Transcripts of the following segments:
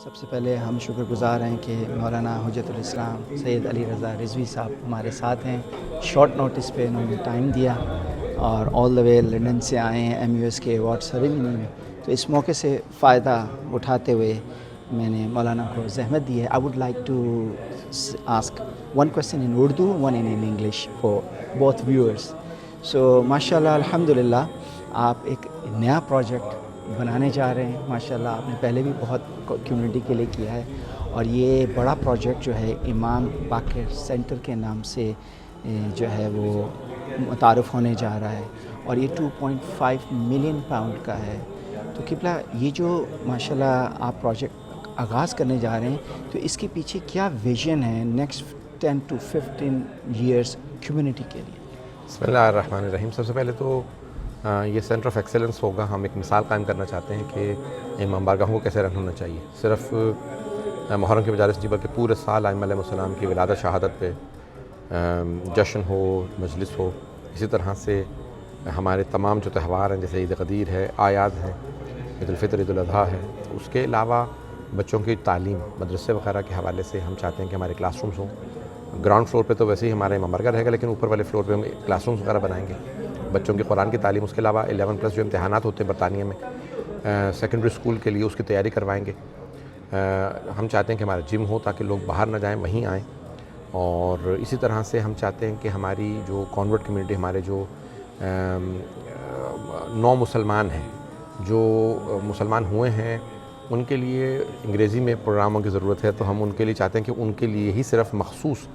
سب سے پہلے ہم شکر گزار ہیں کہ مولانا حجت الاسلام سید علی رضا رضوی صاحب ہمارے ساتھ ہیں. شارٹ نوٹس پہ انہوں نے ٹائم دیا اور آل دا وے لنڈن سے آئے ہیں ایم یو ایس کے ایوارڈ سیریمنی میں. تو اس موقع سے فائدہ اٹھاتے ہوئے میں نے مولانا کو زحمت دی ہے. I would like to ask one question in Urdu one in English for both viewers. So ماشاء اللہ الحمد للہ آپ ایک نیا پروجیکٹ بنانے جا رہے ہیں. ماشاء اللہ آپ نے پہلے بھی بہت کمیونٹی کے لیے کیا ہے اور یہ بڑا پروجیکٹ جو ہے امام باقر سینٹر کے نام سے جو ہے وہ متعارف ہونے جا رہا ہے اور یہ 2.5 ملین پاؤنڈ کا ہے. تو قبلہ یہ جو ماشاء اللہ آپ پروجیکٹ آغاز کرنے جا رہے ہیں تو اس کے پیچھے کیا ویژن ہے نیکسٹ 10 to 15 ایئرس کمیونٹی کے لیے؟ بسم اللہ الرحمن الرحیم. سب سے پہلے تو یہ سینٹر آف ایکسیلنس ہوگا. ہم ایک مثال قائم کرنا چاہتے ہیں کہ امام بارگاہوں کو کیسے رن ہونا چاہیے. صرف محرم کے مجالس نہیں بلکہ پورے سال ائمہ علیہم السلام کی ولادت شہادت پہ جشن ہو، مجلس ہو. اسی طرح سے ہمارے تمام جو تہوار ہیں جیسے عید غدیر ہے، اعیاد ہے، عید الفطر، عید الاضحیٰ ہے. اس کے علاوہ بچوں کی تعلیم مدرسے وغیرہ کے حوالے سے ہم چاہتے ہیں کہ ہمارے کلاس رومز ہوں. گراؤنڈ فلور پہ تو ویسے ہی ہمارا امام بارگاہ رہے گا، لیکن اوپر والے فلور پہ ہم کلاس رومز وغیرہ بنائیں گے بچوں کی قرآن کی تعلیم. اس کے علاوہ 11+ جو امتحانات ہوتے ہیں برطانیہ میں سیکنڈری اسکول کے لیے، اس کی تیاری کروائیں گے. ہم چاہتے ہیں کہ ہمارا جم ہو تاکہ لوگ باہر نہ جائیں، وہیں آئیں. اور اسی طرح سے ہم چاہتے ہیں کہ ہماری جو کانورٹ کمیونٹی، ہمارے جو نو مسلمان ہیں، جو مسلمان ہوئے ہیں، ان کے لیے انگریزی میں پروگراموں کی ضرورت ہے. تو ہم ان کے لیے چاہتے ہیں کہ ان کے لیے ہی صرف مخصوص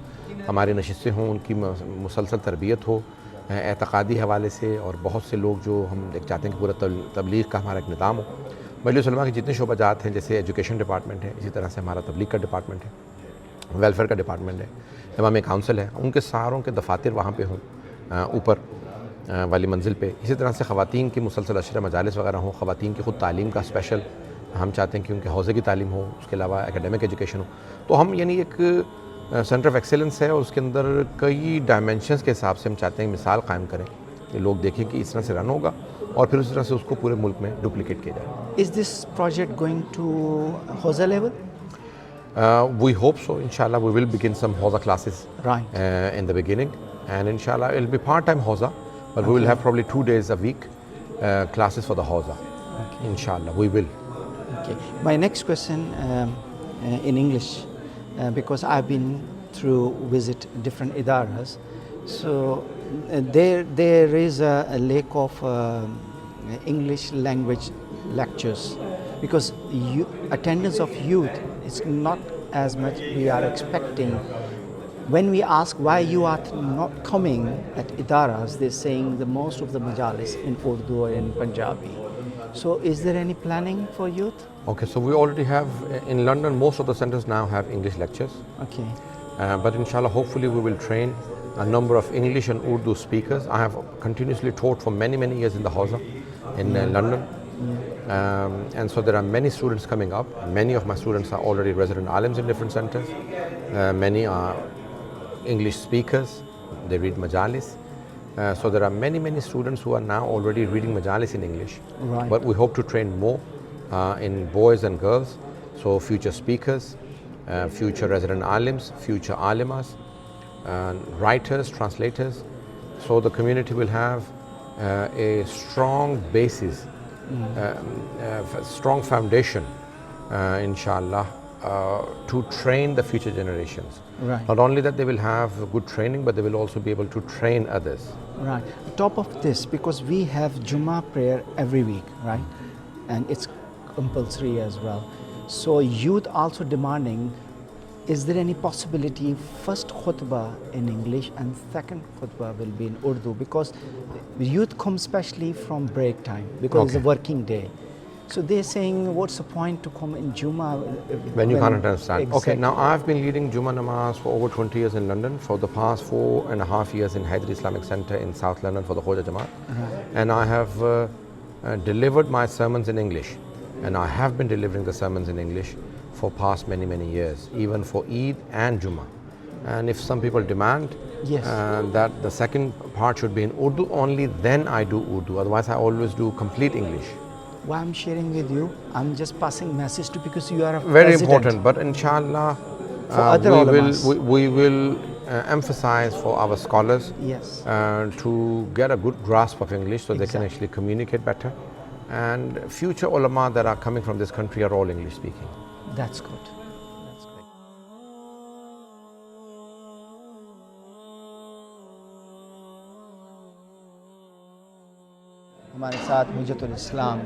ہماری نشستیں ہوں، ان کی مسلسل تربیت ہو اعتقادی حوالے سے. اور بہت سے لوگ جو ہم چاہتے ہیں کہ پورا تبلیغ کا ہمارا ایک نظام ہو. مجلس علماء کے جتنے شعبہ جات ہیں جیسے ایجوکیشن ڈپارٹمنٹ ہے، اسی طرح سے ہمارا تبلیغ کا ڈپارٹمنٹ ہے، ویلفیئر کا ڈپارٹمنٹ ہے، امامی کونسل ہے، ان کے ساروں کے دفاتر وہاں پہ ہوں اوپر والی منزل پہ. اسی طرح سے خواتین کی مسلسل عشرہ مجالس وغیرہ ہوں. خواتین کی خود تعلیم کا اسپیشل ہم چاہتے ہیں کہ ان کے حوزے کی تعلیم ہو. اس کے علاوہ اکیڈمک ایجوکیشن ہو. تو ہم یعنی ایک سینٹر آف ایکسیلنس ہے اور اس کے اندر کئی ڈائمینشنز کے حساب سے ہم چاہتے ہیں مثال قائم کریں کہ لوگ دیکھیں کہ اس طرح سے رن ہوگا اور پھر اس طرح سے اس کو پورے ملک میں ڈپلیکیٹ کیا جائے. Is this project going to Hausa level? We hope so. Inshallah, we will begin some Hausa classes Right. In the beginning, and inshallah it will be part-time Hausa, but we will have probably 2 days a week classes for the Hausa. Okay. Inshallah, we will. Okay. My next question in English, because I've been through visit different idaras, so there is a lack of English language lectures because attendance of youth is not as much we are expecting. When we ask why you are not coming at idaras, they're saying the most of the majalis in Urdu or in Punjabi. So is there any planning for youth? Okay, so we already have in London, most of the centers now have English lectures. Okay. But inshallah, hopefully we will train a number of English and Urdu speakers. I have continuously taught for many years in the Hausa in London. And so there are many students coming up. Many of my students are already resident alims in different centers. Many are English speakers. They read majalis. So there are many students who are now already reading majalis in English. Right. But we hope to train more in boys and girls. So future speakers, future resident alims, future alimas, writers, translators. So the community will have a strong basis, strong foundation, inshallah, to train the future generations. Right. Not only that they will have good training, but they will also be able to train others. Right. On top of this, because we have Jummah prayer every week, right? And it's compulsory as well. So youth also demanding, is there any possibility first khutbah in English and second khutbah will be in Urdu? Because youth come especially from break time because it's a working day. So they're saying, what's the point to come in Jummah when you can't understand? Exactly. Okay, now I've been leading Jummah namaz for over 20 years in London, for the past 4.5 years in Hyder Islamic Center in South London for the Khoja Jamaat. Right. And I have delivered my sermons in English. And I have been delivering the sermons in English for past many years, even for Eid and Jummah. And if some people demand Yes. that the second part should be in Urdu only, then I do Urdu. Otherwise, I always do complete English. why I'm sharing with you, I'm just passing message to, because you are a Very president. important, but inshallah For other ulamas. we will emphasize for our scholars Yes. to get a good grasp of English so they can Exactly. actually communicate better. And future ulama that are coming from this country are all English speaking. That's good. That's great. ہمارے ساتھ حجت الاسلام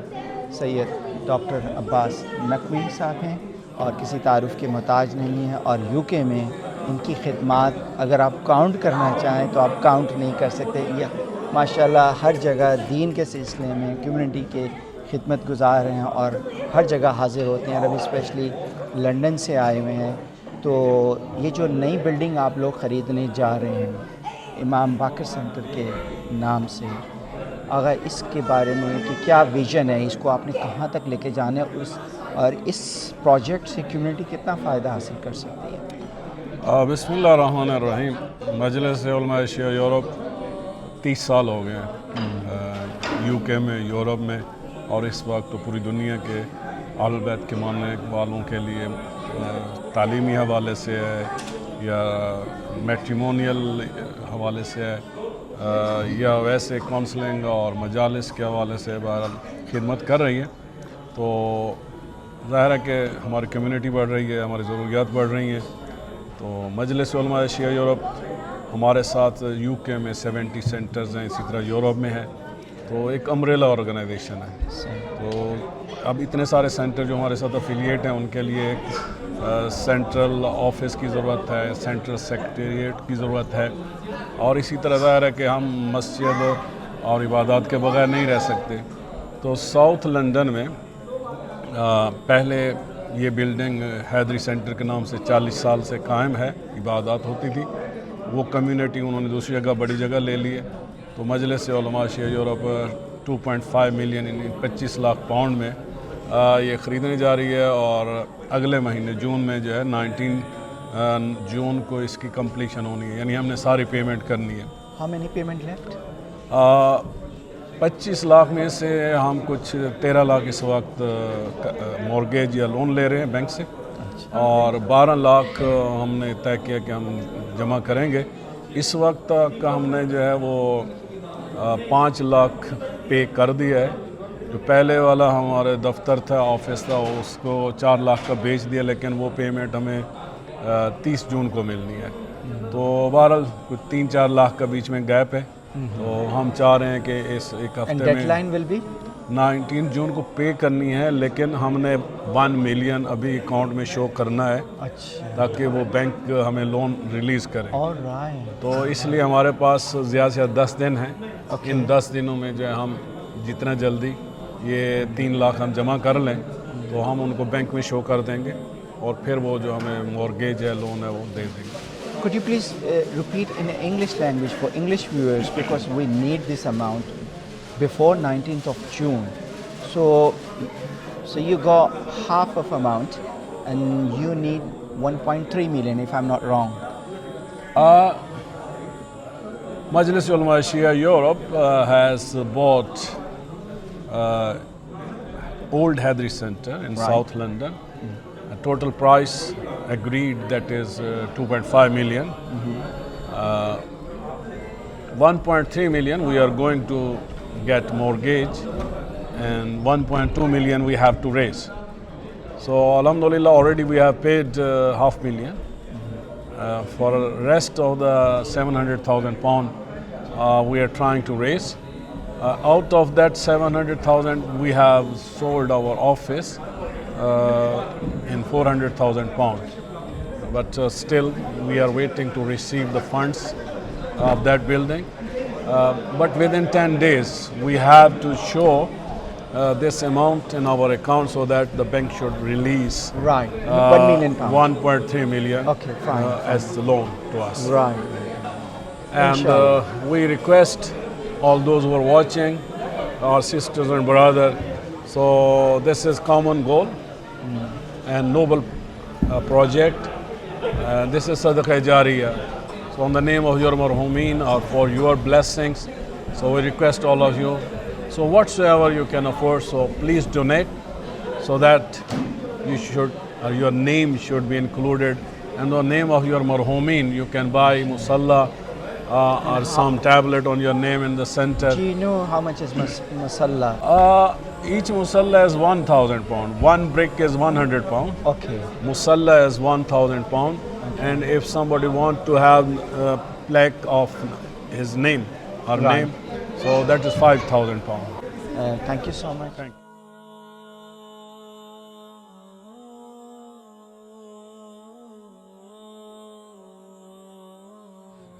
سید doctor Abbas Naqvi صاحب ہیں اور کسی تعارف کے محتاج نہیں ہیں، اور یو کے میں ان کی خدمات اگر آپ کاؤنٹ کرنا چاہیں تو آپ کاؤنٹ نہیں کر سکتے. یہ ماشاءاللہ ہر جگہ دین کے سلسلے میں کمیونٹی کے خدمت گزار ہیں اور ہر جگہ حاضر ہوتے ہیں، اور ابھی اسپیشلی لنڈن سے آئے ہوئے ہیں. تو یہ جو نئی بلڈنگ آپ لوگ خریدنے جا رہے ہیں امام باقر سینٹر کے نام سے، اگر اس کے بارے میں کہ کیا ویژن ہے، اس کو آپ نے کہاں تک لے کے جانا ہے، اور اس پروجیکٹ سے کمیونٹی کتنا فائدہ حاصل کر سکتی ہے؟ بسم اللہ الرحمن الرحیم. مجلس علماء ایشیا یورپ 30 سال ہو گئے ہیں یو کے میں، یورپ میں، اور اس وقت پوری دنیا کے اہل بیت کے ماننے والوں کے لیے تعلیمی حوالے سے ہے یا میٹریمونیل حوالے سے ہے یا ویسے کونسلنگ اور مجالس کے حوالے سے بہرحال خدمت کر رہی ہے. تو ظاہر ہے کہ ہماری کمیونٹی بڑھ رہی ہے، ہماری ضروریات بڑھ رہی ہیں. تو مجلس علماء ایشیا یورپ ہمارے ساتھ یو کے میں 70 سینٹرز ہیں، اسی طرح یورپ میں ہے. تو ایک امبریلا آرگنائزیشن ہے. تو اب اتنے سارے سینٹر جو ہمارے ساتھ افیلیٹ ہیں ان کے لیے ایک سینٹرل آفس کی ضرورت ہے، سینٹرل سیکریٹریٹ کی ضرورت ہے، اور اسی طرح ظاہر ہے کہ ہم مسجد اور عبادات کے بغیر نہیں رہ سکتے. تو ساؤتھ لنڈن میں پہلے یہ بلڈنگ حیدری سینٹر کے نام سے 40 سال سے قائم ہے، عبادات ہوتی تھی. وہ کمیونٹی انہوں نے دوسری جگہ بڑی جگہ لے لی ہے. تو مجلس علماء ایشیا یورپ 2.5 ملین یعنی 25 لاکھ پاؤنڈ میں یہ خریدنے جا رہی ہے، اور اگلے مہینے جون میں جو ہے 19 جون کو اس کی کمپلیشن ہونی ہے، یعنی ہم نے ساری پیمنٹ کرنی ہے. How many payment left? 25 lakh میں سے ہم کچھ 13 لاکھ اس وقت مورگیج یا لون لے رہے ہیں بینک سے، اور 12 لاکھ ہم نے طے کیا کہ ہم جمع کریں گے. اس وقت کا ہم نے جو ہے وہ 5 لاکھ پے کر دیا ہے. جو پہلے والا ہمارے دفتر تھا، آفس تھا، اس کو 4 لاکھ کا بیچ دیا، لیکن وہ پیمنٹ ہمیں 30 جون کو ملنی ہے. تو بہرحال کچھ 3-4 لاکھ کا بیچ میں گیپ ہے. تو ہم چاہ رہے ہیں کہ اس ایک ہفتے ڈیڈ لائن ول بی 19 جون کو پے کرنی ہے، لیکن ہم نے 1 ملین ابھی اکاؤنٹ میں شو کرنا ہے تاکہ وہ بینک ہمیں لون ریلیز کرے. تو اس لیے ہمارے پاس زیادہ سے زیادہ 10 دن ہیں. ان 10 دنوں میں جو ہے ہم جتنا جلدی یہ 3 لاکھ ہم جمع کر لیں تو ہم ان کو بینک میں شو کر دیں گے، اور پھر وہ جو ہمیں مورگیج ہے، لون ہے، وہ دے دیں گے. Could you please repeat in English language for English viewers, because we need this amount before 19th of June. So you got half of amount and you need 1.3 million if I'm not wrong. Majlis Ulama Shia Europe has bought Old Hadri Center in South London. Total price agreed that is 2.5 million. 1.3 million we are going to get mortgage, and 1.2 million we have to raise. So alhamdulillah already we have paid $500,000. For the rest of the 700,000 pound we are trying to raise. Out of that 700,000 we have sold our office in 400,000 pounds, but still we are waiting to receive the funds of that building, but within 10 days we have to show this amount in our account so that the bank should release 1 million pounds, 1.3 million as the loan to us. And we request all those who are watching, our sisters and brothers, so this is common goal and noble project. This is Sadaqah Jariyah. So on the name of your marhumeen or for your blessings, so we request all of you So whatsoever you can afford, so please donate, so that you should, your name should be included, and the name of your marhumin. You can buy musalla or some tablet on your name in the center. Do you know how much is masalla? Each musalla is 1,000 pound. One brick is 100 pound. Okay. Musalla is 1,000 pound. And if somebody want to have a plaque of his name, her Right. name, so that is 5,000 pound. Thank you so much. Thank you.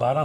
12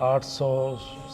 800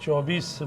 24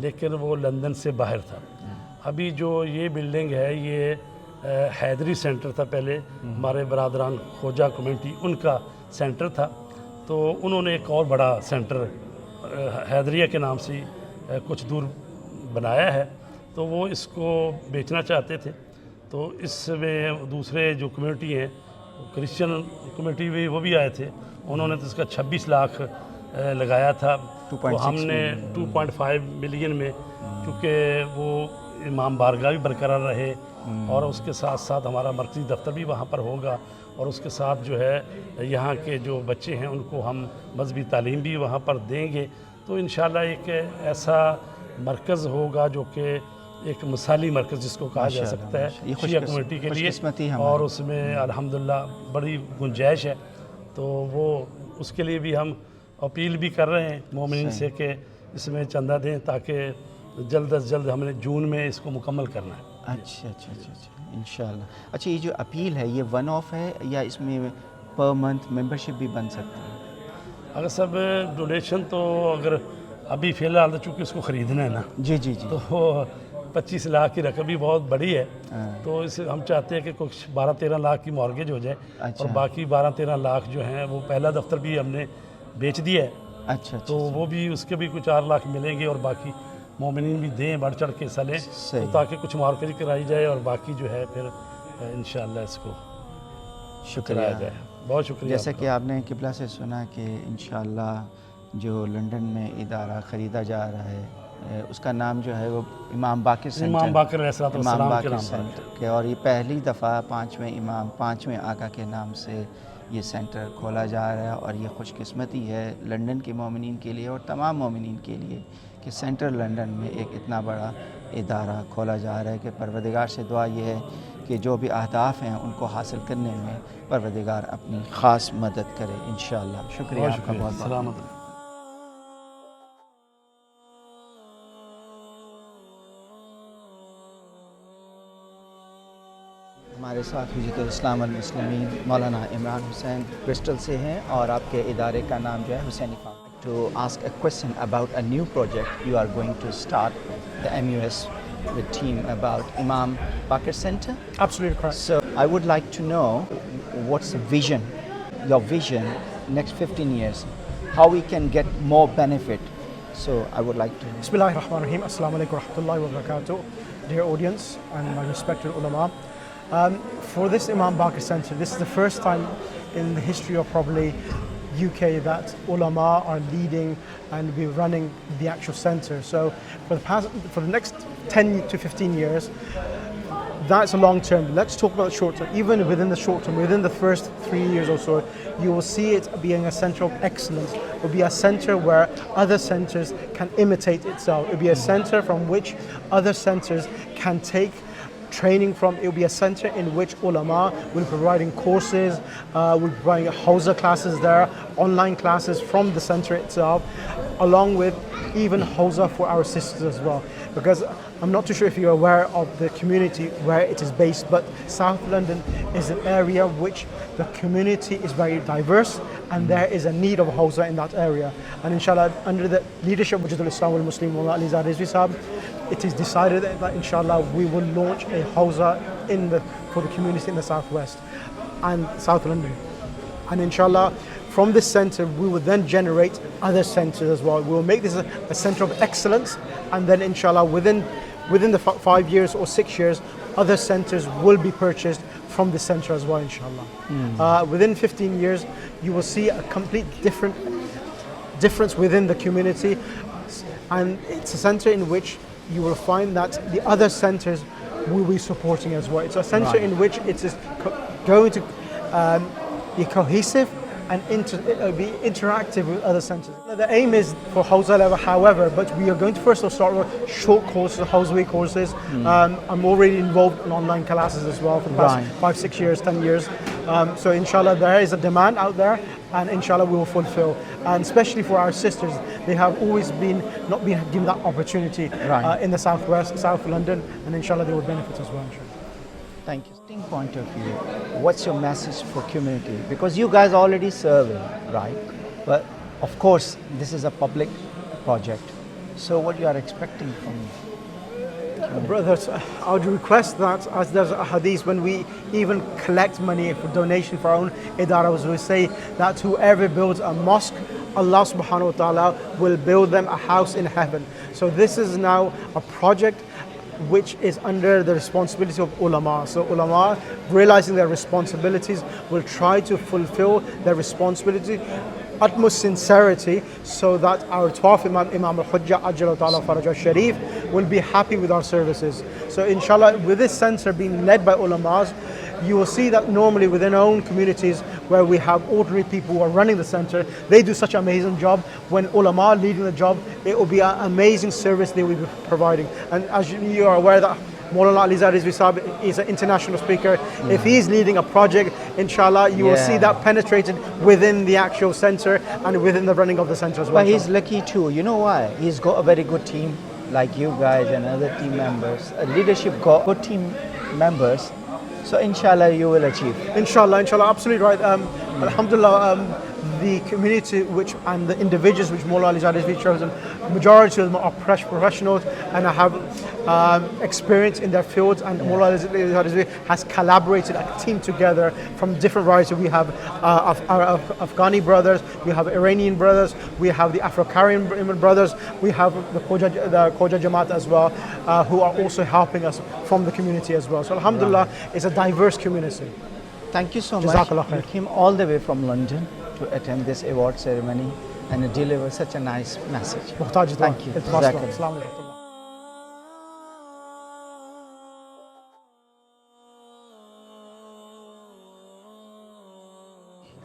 لیکن وہ London سے باہر تھا. ابھی جو یہ building ہے یہ حیدری سینٹر تھا پہلے, ہمارے برادران خوجہ کمیونٹی ان کا سینٹر تھا, تو انہوں نے ایک اور بڑا سینٹر حیدریہ کے نام سے کچھ دور بنایا ہے, تو وہ اس کو بیچنا چاہتے تھے. تو اس میں دوسرے جو کمیونٹی ہیں کرسچن کمیونٹی بھی وہ بھی آئے تھے, انہوں نے تو اس کا 26 لاکھ لگایا تھا. تو ہم نے 2.5 ملین میں, چونکہ وہ امام بارگاہ بھی برقرار رہے اور اس کے ساتھ ساتھ ہمارا مرکزی دفتر بھی وہاں پر ہوگا, اور اس کے ساتھ جو ہے یہاں کے جو بچے ہیں ان کو ہم مذہبی تعلیم بھی وہاں پر دیں گے. تو انشاءاللہ ایک ایسا مرکز ہوگا جو کہ ایک مثالی مرکز جس کو کہا جا سکتا ہے شیعہ کمیونٹی کے لیے, اور اس میں الحمدللہ بڑی گنجائش ہے. تو وہ اس کے لیے بھی ہم اپیل بھی کر رہے ہیں مومنین سے کہ اس میں چندہ دیں تاکہ جلد از جلد ہم نے جون میں اس کو مکمل کرنا ہے. اچھا انشاءاللہ. اچھا یہ جو اپیل ہے یہ ون آف ہے یا اس میں پر منتھ ممبرشپ بھی بن سکتی ہے؟ اگر سب ڈونیشن تو اگر ابھی فی الحال چونکہ اس کو خریدنا ہے نا, جی تو 25 لاکھ کی رقم بھی بہت بڑی ہے. تو اس ہم چاہتے ہیں کہ کچھ 12-13 لاکھ کی مارگیج ہو جائے, اور باقی 12-13 لاکھ جو ہیں وہ پہلا دفتر بھی ہم نے بیچ دیا ہے. اچھا تو وہ بھی اس کے بھی کچھ 4 لاکھ ملیں گے, اور باقی مومنین بھی دیں بڑھ چڑھ کے حصہ لیں, تو تاکہ کچھ مارکیٹ کرائی جائے اور باقی جو ہے پھر انشاءاللہ اس کو شکریہ جائے. بہت شکریہ. جیسا کہ آپ نے قبلہ سے سنا کہ انشاءاللہ جو لنڈن میں ادارہ خریدا جا رہا ہے اس کا نام جو ہے وہ امام باقر سینٹر, امام باقر علیہ السلام کے نام پر, اور یہ پہلی دفعہ 5ویں آقا کے نام سے یہ سینٹر کھولا جا رہا ہے. اور یہ خوش قسمتی ہے لنڈن کے مومنین کے لیے اور تمام مومنین کے لیے کہ سینٹرل لنڈن میں ایک اتنا بڑا ادارہ کھولا جا رہا ہے. کہ پروردگار سے دعا یہ ہے کہ جو بھی اہداف ہیں ان کو حاصل کرنے میں پروردگار اپنی خاص مدد کرے انشاءاللہ. شکریہ آپ کا بہت سلامت. ہمارے ساتھ حجت الاسلام والمسلمین مولانا عمران حسین برسٹل سے ہیں, اور آپ کے ادارے کا نام جو ہے حسینی foundation. To ask a question about a new project you are going to start, the MUS with team about Imam Bakr Center. Absolutely correct. So I would like to know what's the vision, your vision next 15 years, how we can get more benefit. So I would like to. Bismillahirrahmanirrahim. Assalamu alaikum warahmatullahi wabarakatuh. Dear audience and my respected ulama. For this Imam Bakr Center, this is the first time in the history of probably UK that ulama are leading and we're running the actual center. So for the next 10 to 15 years, that's a long term. Let's talk about the short term. Even within the short term, within the first 3 years or so, you will see it being a center of excellence. It will be a center where other centers can imitate itself. It will be a center from which other centers can take training from. It will be a center in which ulama will be providing courses, will be providing Hausa classes there, online classes from the center itself, along with even Hausa for our sisters as well. Because I'm not too sure if you're aware of the community where it is based, but South London is an area which the community is very diverse and there is a need of Hausa in that area. And inshallah, under the leadership of Wajidul Islam wal Muslim Mullah Ali Zahra Rizvi Sahab, it is decided that inshallah we will launch a Hausa for the community in the southwest and South London. And inshallah, from this center we will then generate other centers as well. We will make this a center of excellence, and then inshallah within the 5 years or 6 years, other centers will be purchased from the center as well, inshallah. Within 15 years, you will see a complete difference within the community, and it's a center in which you will find that the other centers will be supporting as well. It's a center in which it is going to be cohesive and be interactive with other centers. The aim is for Hausa level, however, but we are going to first start with short courses, Hausa courses. I'm already involved in online classes as well for the past 5, 6 years, 10 years. So inshallah there is a demand out there, and inshallah we will fulfill. And especially for our sisters, they have always not been given that opportunity in the southwest, South London, and inshallah they will benefit as well. Inshallah. Thank you. Point of view, what's your message for community? Because you guys already serving, right? But of course, this is a public project. So what you are expecting from Brothers, I would request that, as there's a hadith, when we even collect money for donation for our own idaras, we say that whoever builds a mosque, Allah subhanahu wa ta'ala will build them a house in heaven. So this is now a project which is under the responsibility of ulama. So ulama, realizing their responsibilities, will try to fulfill their responsibility utmost sincerity, so that our Tawaf Imam al-Hujjah Ajjalallahu Ta'ala Faraj Sharif will be happy with our services. So inshallah, with this center being led by ulamas, you will see that normally within our own communities where we have ordinary people who are running the center, they do such an amazing job. When ulama are leading the job, it will be an amazing service they will be providing. And as you are aware that Maulana Ali Rizvi Sahib is an international speaker. If he is leading a project, inshallah, you will see that penetrated within the actual center and within the running of the center as well. But he's lucky too. You know why? He's got a very good team, like you guys and other team members. Leadership got good team members. So inshallah, you will achieve. Inshallah, absolutely right. Alhamdulillah, the community which and the individuals which Maulana Ali Rizvi chosen, majority of them are professionals and have experience in their fields, and Maulana Ali Rizvi has collaborated a team together from different varieties. We have our Afghani brothers, we have Iranian brothers, we have the Afro-Caribbean brothers, we have the Khoja Jamaat as well, who are also helping us from the community as well. So alhamdulillah, it's a diverse community. Thank you so much. Jazakallah khair. You came all the way from London to attend this award ceremony and deliver such a nice message. Thank you. Jazakallah. Assalamu alaikum.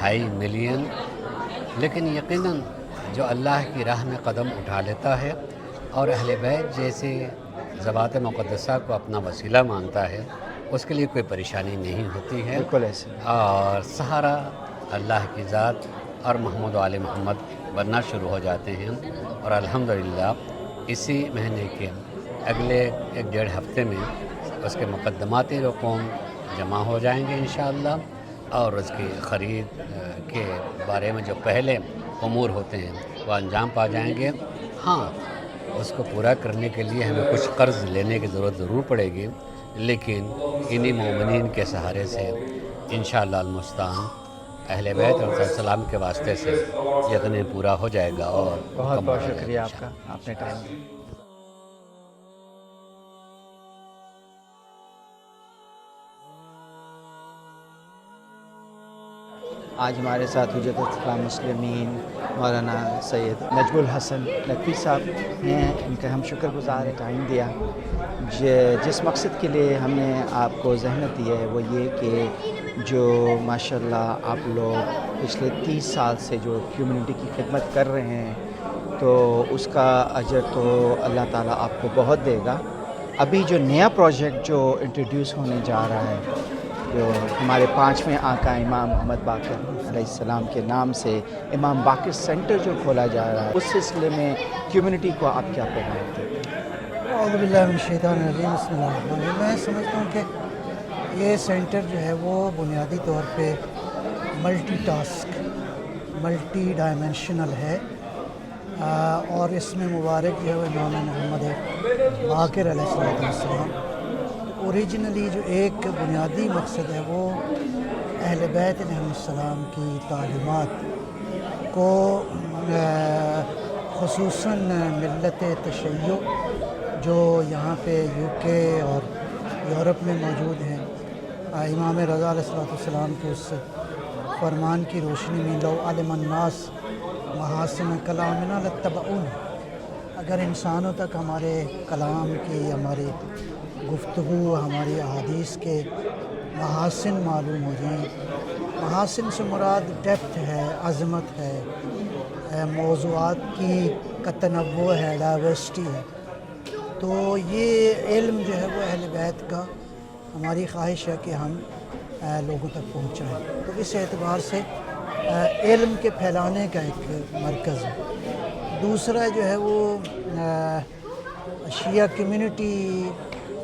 2.5 million, لیکن یقیناً جو اللہ کی راہ میں قدم اٹھا لیتا ہے اور اہل بیت جیسے ذوات مقدسہ کو اپنا وسیلہ مانتا ہے، اس کے لیے کوئی پریشانی نہیں ہوتی ہے، بالکل ایسے اور سہارا اللہ کی ذات اور محمد و آل محمد بننا شروع ہو جاتے ہیں۔ اور الحمدللہ اسی مہینے کے اگلے 1.5 ہفتے میں اس کے مقدماتی رقوم جمع ہو جائیں گے انشاءاللہ، اور اس کی خرید کے بارے میں جو پہلے امور ہوتے ہیں وہ انجام پا جائیں گے۔ ہاں، اس کو پورا کرنے کے لیے ہمیں کچھ قرض لینے کی ضرورت ضرور پڑے گی، لیکن انہی مومنین کے سہارے سے انشاءاللہ المستعان اہل بیت علیہ السلام کے واسطے سے یقیناً پورا ہو جائے گا۔ اور بہت مکمل ہو بہت جائے گا شکریہ آپ انشاءاللہ۔ کا، آپ نے ٹائم دیا۔ آج ہمارے ساتھ حجت الاسلام مسلمین مولانا سید نجم الحسن نقوی صاحب ہیں، ان کا ہم شکر گزار ہیں، ٹائم دیا۔ جس مقصد کے لیے ہم نے آپ کو ذہنت دی ہے وہ یہ کہ جو ماشاءاللہ آپ لوگ پچھلے 30 سال سے جو کمیونٹی کی خدمت کر رہے ہیں، تو اس کا اجر تو اللہ تعالیٰ آپ کو بہت دے گا۔ ابھی جو نیا پروجیکٹ جو انٹروڈیوس ہونے جا رہا ہے، جو ہمارے 5ویں آقا امام محمد باقر علیہ السلام کے نام سے امام باقر سینٹر جو کھولا جا رہا ہے، اس سلسلے میں کمیونٹی کو آپ کیا پیغام دیں گے؟ اعوذ باللہ من الشیطان الرجیم، بسم اللہ الرحمن الرحیم۔ میں سمجھتا ہوں کہ یہ سینٹر جو ہے وہ بنیادی طور پہ ملٹی ٹاسک، ملٹی ڈائمینشنل ہے، اور اس میں مبارک جو ہے وہ امام محمد باقر علیہ السلام۔ اوریجنلی جو ایک بنیادی مقصد ہے وہ اہل بیت علیہ السلام کی تعلیمات کو خصوصاً ملت تشیع جو یہاں پہ UK اور یورپ میں موجود ہیں، امام رضا علیہ السلام کے اس فرمان کی روشنی میں لو علم الناس محاسن کلامنا لاتبعون، اگر انسانوں تک ہمارے کلام کی، ہماری گفتگو، ہماری احادیث کے محاسن معلوم ہو جائیں، محاسن سے مراد ڈیپتھ ہے، عظمت ہے، موضوعات کی کا تنوع ہے، ڈائیورسٹی ہے، تو یہ علم جو ہے وہ اہل بیت کا ہماری خواہش ہے کہ ہم لوگوں تک پہنچائیں۔ تو اس اعتبار سے علم کے پھیلانے کا ایک مرکز ہے۔ دوسرا جو ہے وہ شیعہ کمیونٹی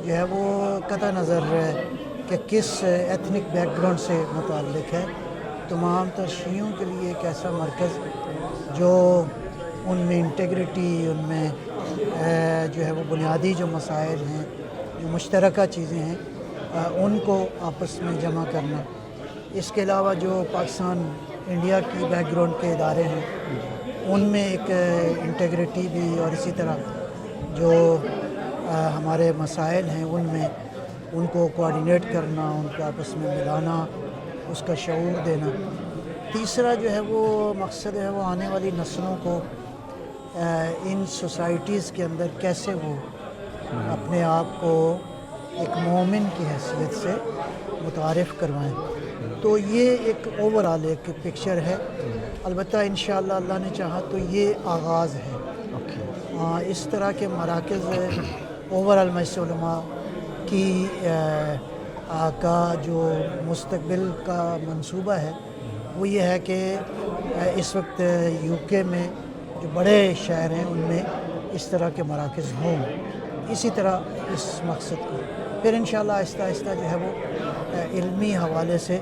جو ہے وہ قطع نظر کہ کس ایتھنک بیک گراؤنڈ سے متعلق ہے، تمام تر شیعوں کے لیے ایک ایسا مرکز جو ان میں انٹیگریٹی، ان میں جو ہے وہ بنیادی جو مسائل ہیں، جو مشترکہ چیزیں ہیں، ان کو آپس میں جمع کرنا۔ اس کے علاوہ جو پاکستان انڈیا کی بیک گراؤنڈ کے ادارے ہیں، ان میں ایک انٹیگریٹی بھی، اور اسی طرح جو ہمارے مسائل ہیں ان میں ان کو کوآرڈینیٹ کرنا، ان کو آپس میں ملانا، اس کا شعور دینا۔ تیسرا جو ہے وہ مقصد ہے وہ آنے والی نسلوں کو ان سوسائٹیز کے اندر کیسے وہ اپنے آپ کو ایک مومن کی حیثیت سے متعارف کروائیں۔ تو یہ ایک اوور آل ایک پکچر ہے، البتہ انشاءاللہ اللہ نے چاہا تو یہ آغاز ہے۔ اس طرح کے مراکز اوور آل مجلس علماء کی کا جو مستقبل کا منصوبہ ہے وہ یہ ہے کہ اس وقت UK میں جو بڑے شہر ہیں ان میں اس طرح کے مراکز ہوں، اسی طرح اس مقصد کو پھر انشاءاللہ آہستہ آہستہ جو ہے وہ علمی حوالے سے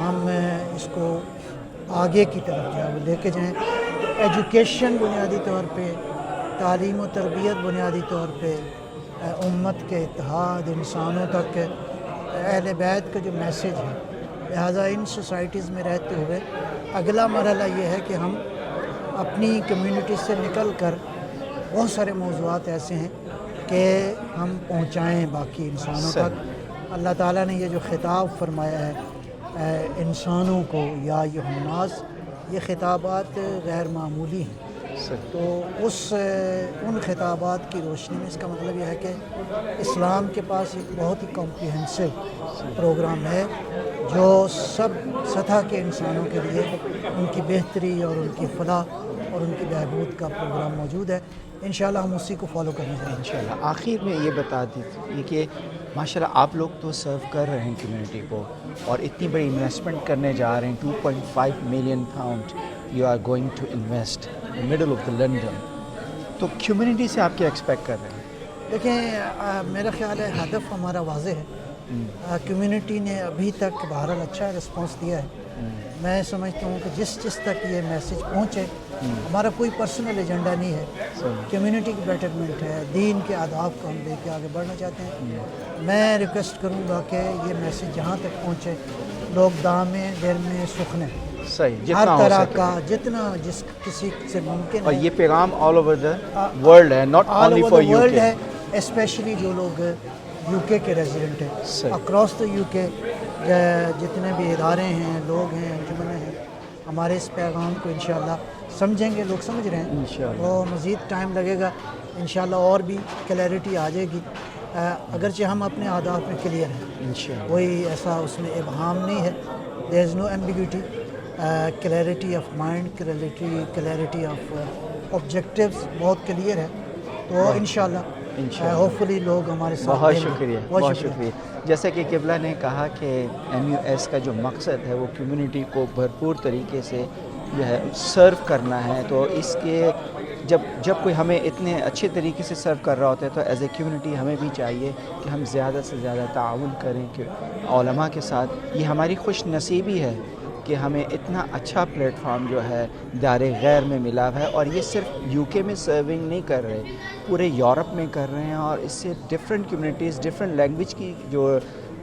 ہم اس کو آگے کی طرف جو ہے وہ لے کے جائیں۔ ایجوکیشن بنیادی طور پہ، تعلیم و تربیت بنیادی طور پہ، امت کے اتحاد، انسانوں تک اہل بیت کا جو میسیج ہے، لہٰذا ان سوسائٹیز میں رہتے ہوئے اگلا مرحلہ یہ ہے کہ ہم اپنی کمیونٹی سے نکل کر بہت سارے موضوعات ایسے ہیں کہ ہم پہنچائیں باقی انسانوں تک۔ اللہ تعالیٰ نے یہ جو خطاب فرمایا ہے انسانوں کو، یا ایھا الناس، یہ خطابات غیر معمولی ہیں۔ تو ان خطابات کی روشنی میں اس کا مطلب یہ ہے کہ اسلام کے پاس ایک بہت ہی کمپریہنسو پروگرام ہے جو سب سطح کے انسانوں کے لیے ان کی بہتری اور ان کی فلاح اور ان کی بہبود کا پروگرام موجود ہے. انشاءاللہ ہم اسی کو فالو کرنے جائیں گے انشاءاللہ. آخر میں یہ بتا دیجیے کہ ماشاءاللہ آپ لوگ تو سرو کر رہے ہیں کمیونٹی کو اور اتنی بڑی انویسٹمنٹ کرنے جا رہے ہیں. 2.5 million pound you are going to invest middle of the London. تو کمیونٹی سے آپ کیا ایکسپیکٹ کر رہے ہیں؟ دیکھیں میرا خیال ہے ہدف ہمارا واضح ہے. کمیونٹی نے ابھی تک بہرحال اچھا رسپانس دیا ہے. میں سمجھتا ہوں کہ جس تک یہ میسیج پہنچے, ہمارا کوئی پرسنل ایجنڈا نہیں ہے, کمیونٹی کی بیٹرمنٹ ہے, دین کے آداب کو ہم لے کے آگے بڑھنا چاہتے ہیں. میں ریکویسٹ کروں گا کہ یہ میسیج جہاں تک پہنچے, لوگ دامیں دیر میں سخن ہیں, صحیح ہر جتنا ہو طرح سکے. کا جتنا جس کسی سے ممکن اور ہے. یہ پیغام آل اوور دا ورلڈ ہے, not all only over for the you world کے. ہے, اسپیشلی جو لوگ یو کے ریزیڈنٹ ہیں, صحیح. اکراس دا یو کے جتنے بھی ادارے ہیں, لوگ ہیں, انجمنیں ہیں, ہمارے اس پیغام کو انشاءاللہ سمجھیں گے. لوگ سمجھ رہے ہیں, انشاءاللہ. تو مزید ٹائم لگے گا انشاءاللہ, اور بھی کلیئرٹی آ جائے گی. اگرچہ ہم اپنے اہداف میں کلیئر ہیں, انشاءاللہ. کوئی ایسا اس میں ابہام نہیں ہے. There is no ambiguity. Clarity of mind, clarity of objectives بہت کلیئر ہے. تو انشاءاللہ ہوپ فلی لوگ ہمارے ساتھ بہت دیں گے. شکریہ, بہت شکریہ. جیسے کہ قبلہ نے کہا کہ MUS کا جو مقصد ہے وہ کمیونٹی کو بھرپور طریقے سے جو ہے سرو کرنا ہے. تو اس کے جب کوئی ہمیں اتنے اچھے طریقے سے سرو کر رہا ہوتا ہے تو ایز اے کمیونٹی ہمیں بھی چاہیے کہ ہم زیادہ سے زیادہ تعاون کریں کہ علماء کے ساتھ. یہ ہماری خوش نصیبی ہے کہ ہمیں اتنا اچھا پلیٹ فارم جو ہے دار غیر میں ملا ہے. اور یہ صرف UK میں سرونگ نہیں کر رہے, پورے یورپ میں کر رہے ہیں. اور اس سے ڈفرینٹ کمیونٹیز, ڈفرینٹ لینگویج کی جو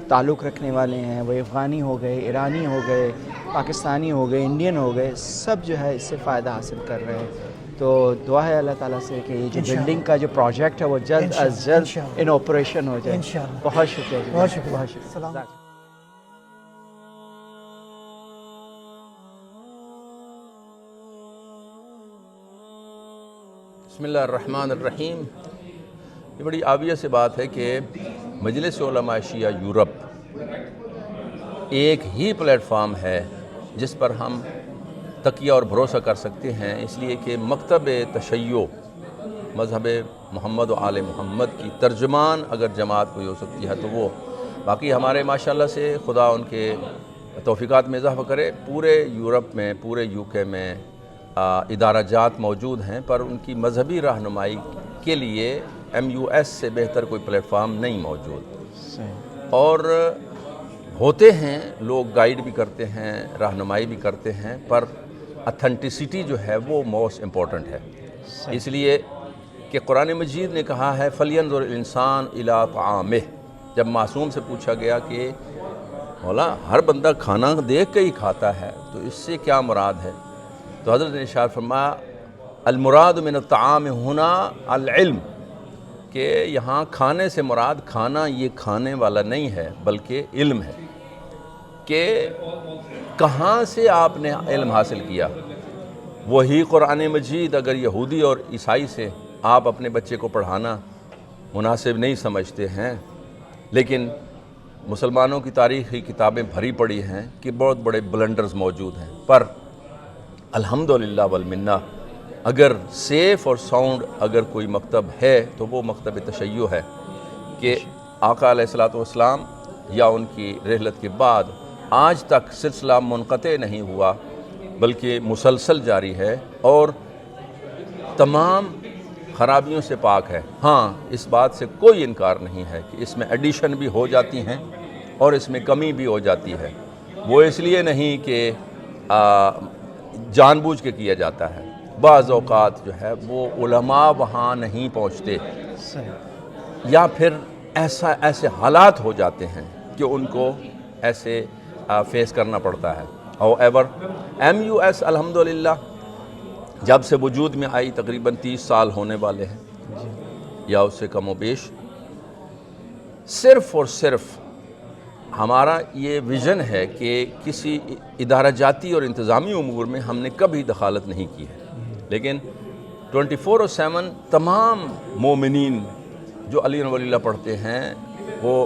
تعلق رکھنے والے ہیں, وہ افغانی ہو گئے, ایرانی ہو گئے, پاکستانی ہو گئے, انڈین ہو گئے, سب جو ہے اس سے فائدہ حاصل کر رہے ہیں. تو دعا ہے اللہ تعالیٰ سے کہ یہ جو بلڈنگ کا جو پروجیکٹ ہے وہ جلد از جلد ان آپریشن ہو جائے. بہت شکریہ. بہت شکریہ. السلام. بسم اللہ الرحمن الرحیم. یہ بڑی آبیہ سے بات ہے کہ مجلس علماء شیعہ یورپ ایک ہی پلیٹ فارم ہے جس پر ہم تکیہ اور بھروسہ کر سکتے ہیں, اس لیے کہ مکتب تشیع مذہب محمد و آل محمد کی ترجمان اگر جماعت کوئی ہو سکتی ہے تو وہ. باقی ہمارے ماشاءاللہ سے خدا ان کے توفیقات میں اضافہ کرے, پورے یورپ میں, پورے UK میں ادارہ جات موجود ہیں, پر ان کی مذہبی رہنمائی کے لیے MUS سے بہتر کوئی پلیٹ فارم نہیں موجود. اور ہوتے ہیں لوگ, گائیڈ بھی کرتے ہیں, رہنمائی بھی کرتے ہیں, پر اتھینٹسٹی جو ہے وہ موسٹ امپورٹنٹ ہے. اس لیے کہ قرآن مجید نے کہا ہے فَلْيَنْظُرِ الْإِنسَانُ إِلَىٰ طَعَامِهِ. جب معصوم سے پوچھا گیا کہ مولا ہر بندہ کھانا دیکھ کے ہی کھاتا ہے تو اس سے کیا مراد ہے, تو حضرت نے ارشاد فرمایا المراد من الطعام ہنا العلم, کہ یہاں کھانے سے مراد کھانا یہ کھانے والا نہیں ہے بلکہ علم ہے, کہ کہاں سے آپ نے علم حاصل کیا. وہی قرآن مجید اگر یہودی اور عیسائی سے آپ اپنے بچے کو پڑھانا مناسب نہیں سمجھتے ہیں, لیکن مسلمانوں کی تاریخی کتابیں بھری پڑی ہیں کہ بہت بڑے بلنڈرز موجود ہیں, پر الحمدللہ والمنہ اگر سیف اور ساؤنڈ اگر کوئی مکتب ہے تو وہ مکتب تشیع ہے, کہ آقا علیہ الصلوۃ والسلام یا ان کی رحلت کے بعد آج تک سلسلہ منقطع نہیں ہوا بلکہ مسلسل جاری ہے اور تمام خرابیوں سے پاک ہے. ہاں اس بات سے کوئی انکار نہیں ہے کہ اس میں ایڈیشن بھی ہو جاتی ہیں اور اس میں کمی بھی ہو جاتی ہے. وہ اس لیے نہیں کہ جان بوجھ کے کیا جاتا ہے, بعض اوقات جو ہے وہ علماء وہاں نہیں پہنچتے یا پھر ایسے حالات ہو جاتے ہیں کہ ان کو ایسے فیس کرنا پڑتا ہے. however MUS الحمدللہ جب سے وجود میں آئی تقریباً 30 سال ہونے والے ہیں یا اس سے کم و بیش, صرف اور صرف ہمارا یہ ویژن ہے کہ کسی ادارہ جاتی اور انتظامی امور میں ہم نے کبھی دخالت نہیں کی ہے, لیکن 24/7 تمام مومنین جو علی ولی اللہ پڑھتے ہیں وہ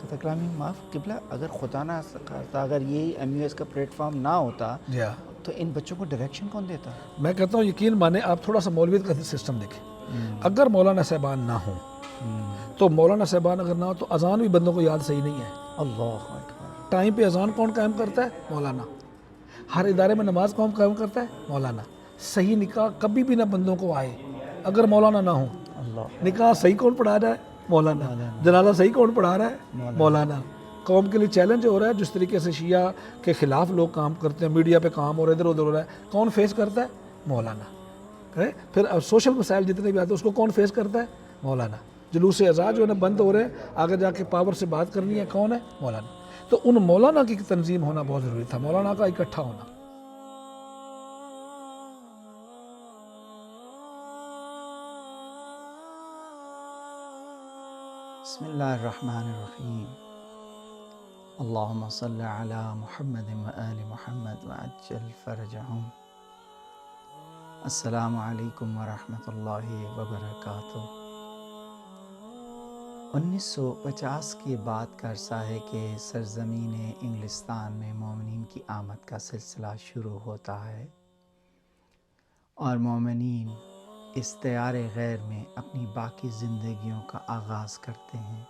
کلامی معاف قبلہ، اگر خدا نہ خواستہ اگر یہ MUS کا پلیٹ فارم نہ ہوتا تو ان بچوں کو ڈائریکشن کون دیتا؟ میں کہتا ہوں یقین مانے آپ تھوڑا سا مولویت کا سسٹم دیکھیں. اگر مولانا صاحبان نہ ہوں تو مولانا صاحبان اگر نہ ہو تو اذان بھی بندوں کو یاد صحیح نہیں ہے. اللہ اکبر. ٹائم پہ اذان کون قائم کرتا ہے؟ مولانا. ہر ادارے میں نماز کون قائم کرتا ہے؟ مولانا. صحیح نکاح کبھی بھی نہ بندوں کو آئے اگر مولانا نہ ہوں. نکاح صحیح کون پڑھا رہا ہے؟ مولانا. جنازہ صحیح کون پڑھا رہا ہے؟ مولانا. قوم کے لیے چیلنج ہو رہا ہے جس طریقے سے شیعہ کے خلاف لوگ کام کرتے ہیں، میڈیا پہ کام ہو رہا ہے، ادھر ادھر ہو رہا ہے، کون فیس کرتا ہے؟ مولانا. پھر سوشل مسائل جتنے بھی آتے ہیں اس کو کون فیس کرتا ہے؟ مولانا. جلوس ازاں جو ہے نا بند ہو رہے ہیں، آگے جا کے پاور سے بات کرنی ہے، کون ہے؟ مولانا. تو ان مولانا کی تنظیم ہونا بہت ضروری تھا، مولانا کا اکٹھا ہونا. بسم اللہ الرحمن الرحیم. اللہم صلی علی محمد و آل محمد وعجل فرجہم. السلام علیکم ورحمۃ اللہ وبرکاتہ. 1950 کے بعد کا عرصہ ہے کہ سرزمین انگلستان میں مومنین کی آمد کا سلسلہ شروع ہوتا ہے اور مومنین اس دیار غیر میں اپنی باقی زندگیوں کا آغاز کرتے ہیں.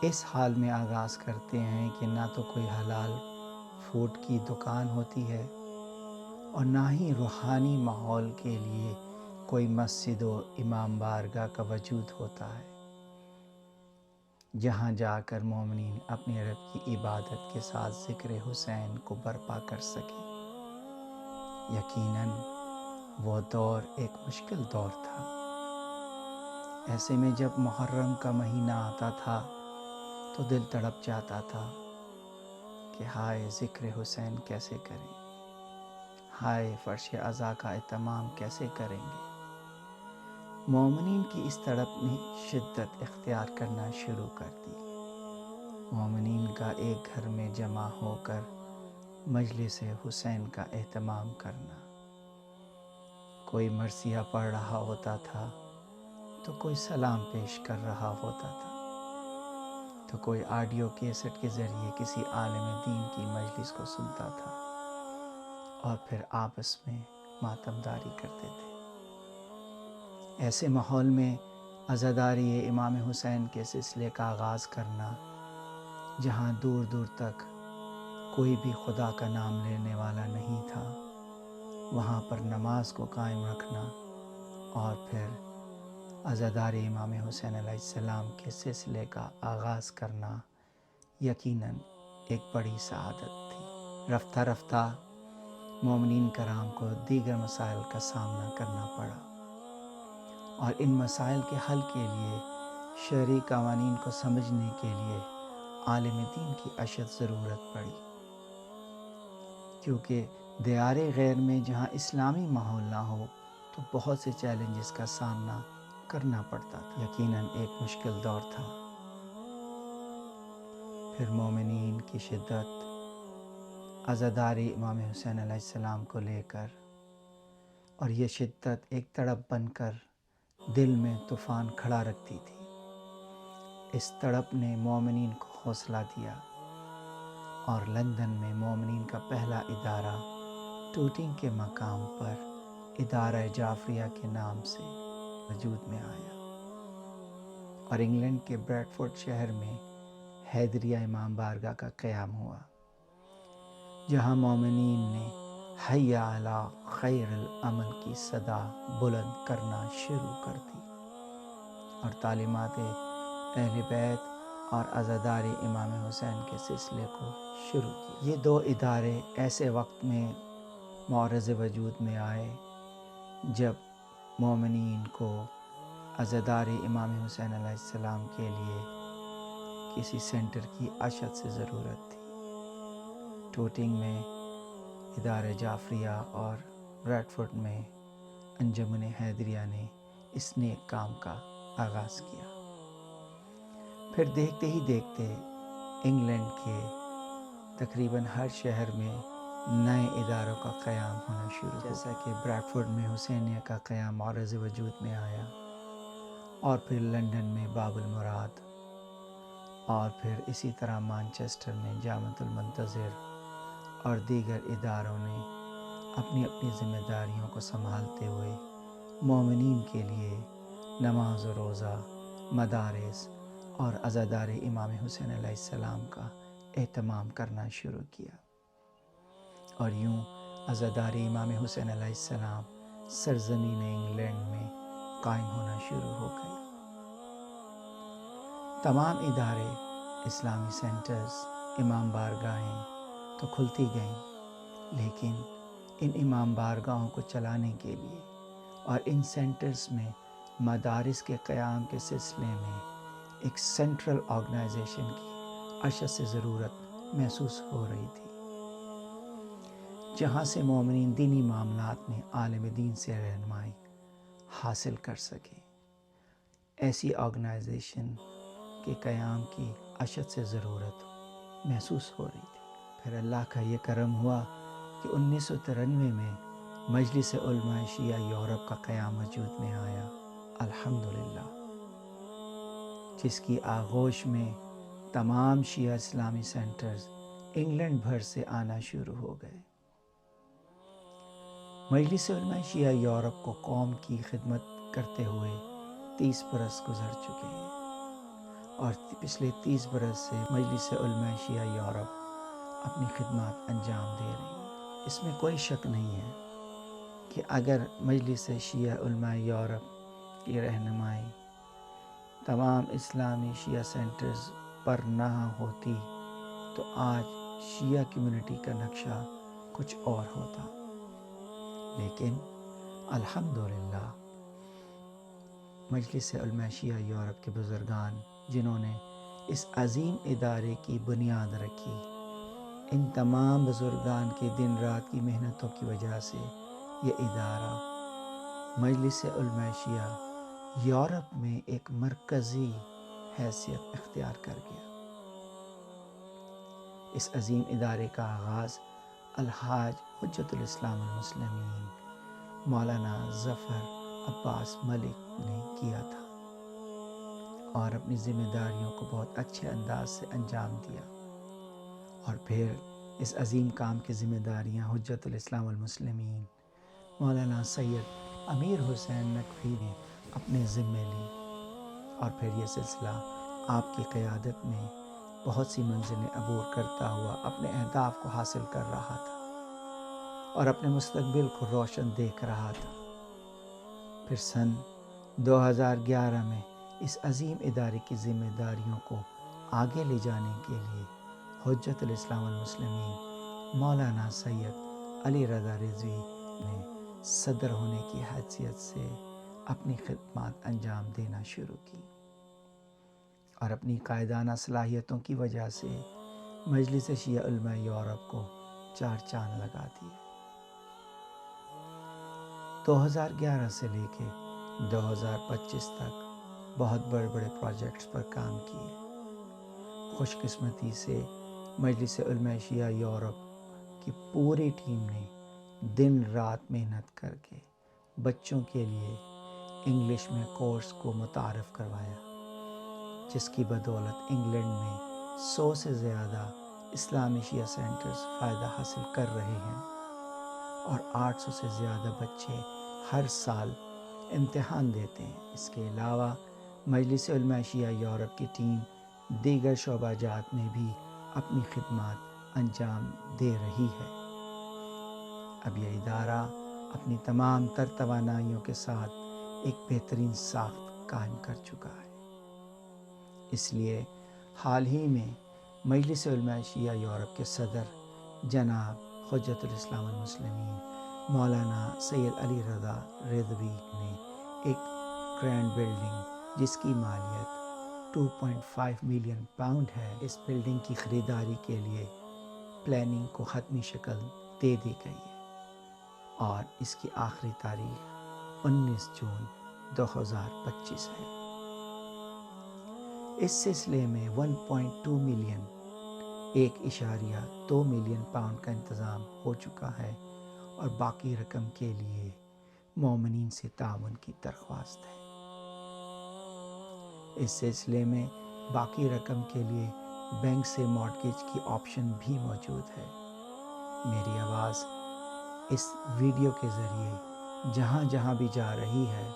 اس حال میں آغاز کرتے ہیں کہ نہ تو کوئی حلال فوڈ کی دکان ہوتی ہے اور نہ ہی روحانی ماحول کے لیے کوئی مسجد و امام بارگاہ کا وجود ہوتا ہے جہاں جا کر مومنین اپنے رب کی عبادت کے ساتھ ذکر حسین کو برپا کر سکیں. یقیناً وہ دور ایک مشکل دور تھا. ایسے میں جب محرم کا مہینہ آتا تھا تو دل تڑپ جاتا تھا کہ ہائے ذکر حسین کیسے کریں، ہائے فرش عزا کا اہتمام کیسے کریں گے. مومنین کی اس تڑپ نے شدت اختیار کرنا شروع کر دی. مومنین کا ایک گھر میں جمع ہو کر مجلس حسین کا اہتمام کرنا. کوئی مرثیہ پڑھ رہا ہوتا تھا تو کوئی سلام پیش کر رہا ہوتا تھا تو کوئی آڈیو کیسٹ کے ذریعے کسی عالم دین کی مجلس کو سنتا تھا اور پھر آپس میں ماتمداری کرتے تھے. ایسے ماحول میں عزاداری امام حسین کے سلسلے کا آغاز کرنا، جہاں دور دور تک کوئی بھی خدا کا نام لینے والا نہیں تھا، وہاں پر نماز کو قائم رکھنا اور پھر عزاداری امام حسین علیہ السلام کے سلسلے کا آغاز کرنا یقیناً ایک بڑی سعادت تھی. رفتہ رفتہ مومنین کرام کو دیگر مسائل کا سامنا کرنا پڑا اور ان مسائل کے حل کے لیے شرعی قوانین کو سمجھنے کے لیے عالم دین کی اشد ضرورت پڑی، کیونکہ دیار غیر میں جہاں اسلامی ماحول نہ ہو تو بہت سے چیلنجز کا سامنا کرنا پڑتا تھا. یقیناً ایک مشکل دور تھا. پھر مومنین کی شدت عزاداری امام حسین علیہ السلام کو لے کر، اور یہ شدت ایک تڑپ بن کر دل میں طوفان کھڑا رکھتی تھی. اس تڑپ نے مومنین کو حوصلہ دیا اور لندن میں مومنین کا پہلا ادارہ ٹوٹنگ کے مقام پر ادارہ جعفریہ کے نام سے وجود میں آیا اور انگلینڈ کے بریڈفورڈ شہر میں حیدریہ امام بارگاہ کا قیام ہوا، جہاں مومنین نے حی علی خیر العمل کی صدا بلند کرنا شروع کر دی اور تعلیمات اہل بیت اور عزاداری امام حسین کے سلسلے کو شروع کیا. یہ دو ادارے ایسے وقت میں معرض وجود میں آئے جب مومنین کو عزاداری امام حسین علیہ السلام کے لیے کسی سینٹر کی اشد سے ضرورت تھی. ٹوٹنگ میں ادارہ جعفریہ اور بریڈفورڈ میں انجمن حیدریہ نے اس نیک کام کا آغاز کیا. پھر دیکھتے ہی دیکھتے انگلینڈ کے تقریباً ہر شہر میں نئے اداروں کا قیام ہونا شروع ہوا. جیسا کہ بریڈفورڈ میں حسینیہ کا قیام معرض وجود میں آیا اور پھر لندن میں باب المراد اور پھر اسی طرح مانچسٹر میں جامعۃ المنتظر اور دیگر اداروں نے اپنی اپنی ذمہ داریوں کو سنبھالتے ہوئے مومنین کے لیے نماز و روزہ، مدارس اور عزادار امام حسین علیہ السلام کا اہتمام کرنا شروع کیا، اور یوں عزادار امام حسین علیہ السلام سرزمین انگلینڈ میں قائم ہونا شروع ہو گئے۔ تمام ادارے، اسلامی سینٹرز، امام بارگاہیں تو کھلتی گئیں، لیکن ان امام بارگاہوں کو چلانے کے لیے اور ان سینٹرز میں مدارس کے قیام کے سلسلے میں ایک سینٹرل آرگنائزیشن کی اشد سے ضرورت محسوس ہو رہی تھی، جہاں سے مومنین دینی معاملات میں عالم دین سے رہنمائی حاصل کر سکیں۔ ایسی آرگنائزیشن کے قیام کی اشد سے ضرورت محسوس ہو رہی تھی۔ پھر اللہ کا یہ کرم ہوا کہ 1993 میں مجلس علماء شیعہ یورپ کا قیام وجود میں آیا، الحمدللہ، جس کی آغوش میں تمام شیعہ اسلامی سینٹرز انگلینڈ بھر سے آنا شروع ہو گئے۔ مجلس علماء شیعہ یورپ کو قوم کی خدمت کرتے ہوئے 30 برس گزر چکے ہیں، اور پچھلے 30 برس سے مجلس علماء شیعہ یورپ اپنی خدمات انجام دے رہی ہیں۔ اس میں کوئی شک نہیں ہے کہ اگر مجلس شیعہ علماء یورپ کی رہنمائی تمام اسلامی شیعہ سینٹرز پر نہ ہوتی تو آج شیعہ کمیونٹی کا نقشہ کچھ اور ہوتا، لیکن الحمدللہ مجلس علماء شیعہ یورپ کے بزرگان، جنہوں نے اس عظیم ادارے کی بنیاد رکھی، ان تمام بزرگان کے دن رات کی محنتوں کی وجہ سے یہ ادارہ مجلس علماء شیعہ یورپ میں ایک مرکزی حیثیت اختیار کر گیا۔ اس عظیم ادارے کا آغاز الحاج حجت الاسلام المسلمین مولانا ظفر عباس ملک نے کیا تھا، اور اپنی ذمہ داریوں کو بہت اچھے انداز سے انجام دیا، اور پھر اس عظیم کام کی ذمہ داریاں حجت الاسلام المسلمین مولانا سید امیر حسین نقوی نے اپنے ذمے لی، اور پھر یہ سلسلہ آپ کی قیادت میں بہت سی منزلیں عبور کرتا ہوا اپنے اہداف کو حاصل کر رہا تھا اور اپنے مستقبل کو روشن دیکھ رہا تھا۔ پھر سن 2011 میں اس عظیم ادارے کی ذمہ داریوں کو آگے لے جانے کے لیے حجت الاسلام المسلمین مولانا سید علی رضا رضوی نے صدر ہونے کی حیثیت سے اپنی خدمات انجام دینا شروع کی، اور اپنی قائدانہ صلاحیتوں کی وجہ سے مجلس شیعہ علماء یورپ کو 4 چاند لگا دیے۔ 2011 سے لے کے 2025 تک بہت بڑے بڑے پروجیکٹس پر کام کیے۔ خوش قسمتی سے مجلس علماء شیعہ یورپ کی پوری ٹیم نے دن رات محنت کر کے بچوں کے لیے انگلش میں کورس کو متعارف کروایا، جس کی بدولت انگلینڈ میں 100 سے زیادہ اسلامی شیعہ سینٹرز فائدہ حاصل کر رہے ہیں، اور 800 سے زیادہ بچے ہر سال امتحان دیتے ہیں۔ اس کے علاوہ مجلس علماء شیعہ یورپ کی ٹیم دیگر شعبہ جات میں بھی اپنی خدمات انجام دے رہی ہے۔ اب یہ ادارہ اپنی تمام تر توانائیوں کے ساتھ ایک بہترین ساخت قائم کر چکا ہے۔ اس لیے حال ہی میں مجلس علماء شیعہ یورپ کے صدر جناب حجت الاسلام المسلمین مولانا سید علی رضا رضوی نے ایک گرینڈ بلڈنگ جس کی مالیت 2.5 ملین پاؤنڈ ہے، اس بلڈنگ کی خریداری کے لیے پلاننگ کو حتمی شکل دے دی گئی ہے، اور اس کی آخری تاریخ 19 جون 2025 ہے۔ اس سلسلے میں 1.2 ملین 1.2 ملین پاؤنڈ کا انتظام ہو چکا ہے، اور باقی رقم کے لیے مومنین سے تعاون کی درخواست ہے۔ اس سلسلے میں باقی رقم کے لیے بینک سے مارٹگیج کی آپشن بھی موجود ہے۔ میری آواز اس ویڈیو کے ذریعے جہاں جہاں بھی جا رہی ہے،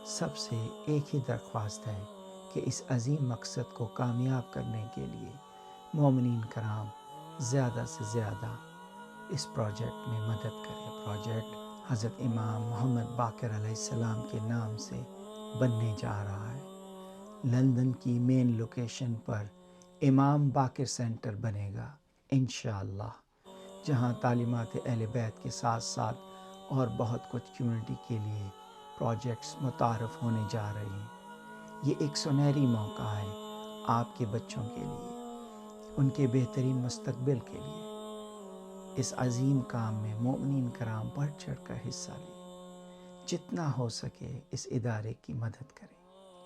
سب سے ایک ہی درخواست ہے کہ اس عظیم مقصد کو کامیاب کرنے کے لیے مومنین کرام زیادہ سے زیادہ اس پروجیکٹ میں مدد کریں۔ پروجیکٹ حضرت امام محمد باقر علیہ السلام کے نام سے بننے جا رہا ہے۔ لندن کی مین لوکیشن پر امام باقر سینٹر بنے گا انشاءاللہ، جہاں تعلیمات اہل بیت کے ساتھ ساتھ اور بہت کچھ کمیونٹی کے لیے پروجیکٹس متعارف ہونے جا رہے ہیں۔ یہ ایک سنہری موقع ہے آپ کے بچوں کے لیے، ان کے بہترین مستقبل کے لیے۔ اس عظیم کام میں مومنین کرام بڑھ چڑھ کر حصہ لیں، جتنا ہو سکے اس ادارے کی مدد کریں۔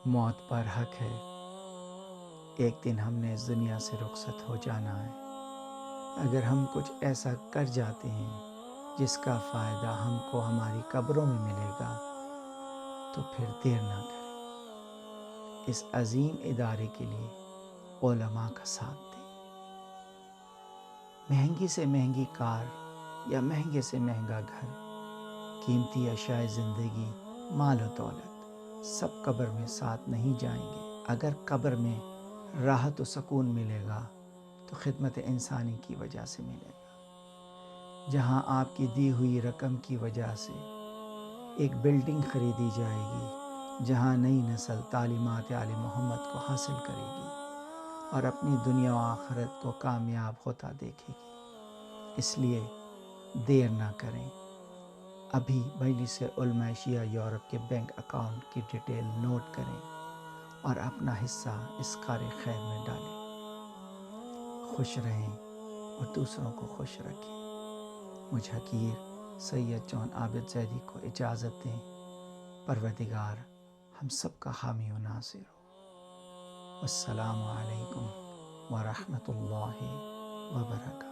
موت پر حق ہے، ایک دن ہم نے اس دنیا سے رخصت ہو جانا ہے۔ اگر ہم کچھ ایسا کر جاتے ہیں جس کا فائدہ ہم کو ہماری قبروں میں ملے گا تو پھر دیر نہ کریں، اس عظیم ادارے کے لیے علماء کا ساتھ دیں۔ مہنگی سے مہنگی کار یا مہنگے سے مہنگا گھر، قیمتی اشیاء زندگی، مال و دولت، سب قبر میں ساتھ نہیں جائیں گے۔ اگر قبر میں راحت و سکون ملے گا تو خدمت انسانی کی وجہ سے ملے گا۔ جہاں آپ کی دی ہوئی رقم کی وجہ سے ایک بلڈنگ خریدی جائے گی، جہاں نئی نسل تعلیمات آل محمد کو حاصل کرے گی اور اپنی دنیا و آخرت کو کامیاب ہوتا دیکھے گی۔ اس لیے دیر نہ کریں، ابھی مجلس علماء شیعہ یورپ کے بینک اکاؤنٹ کی ڈیٹیل نوٹ کریں اور اپنا حصہ اس کار خیر میں ڈالیں۔ خوش رہیں اور دوسروں کو خوش رکھیں۔ مجھ حقیر سید جون عابد زیدی کو اجازت دیں۔ پروردگار ہم سب کا حامی و ناصر ہو۔ السلام علیکم ورحمۃ اللہ وبرکاتہ۔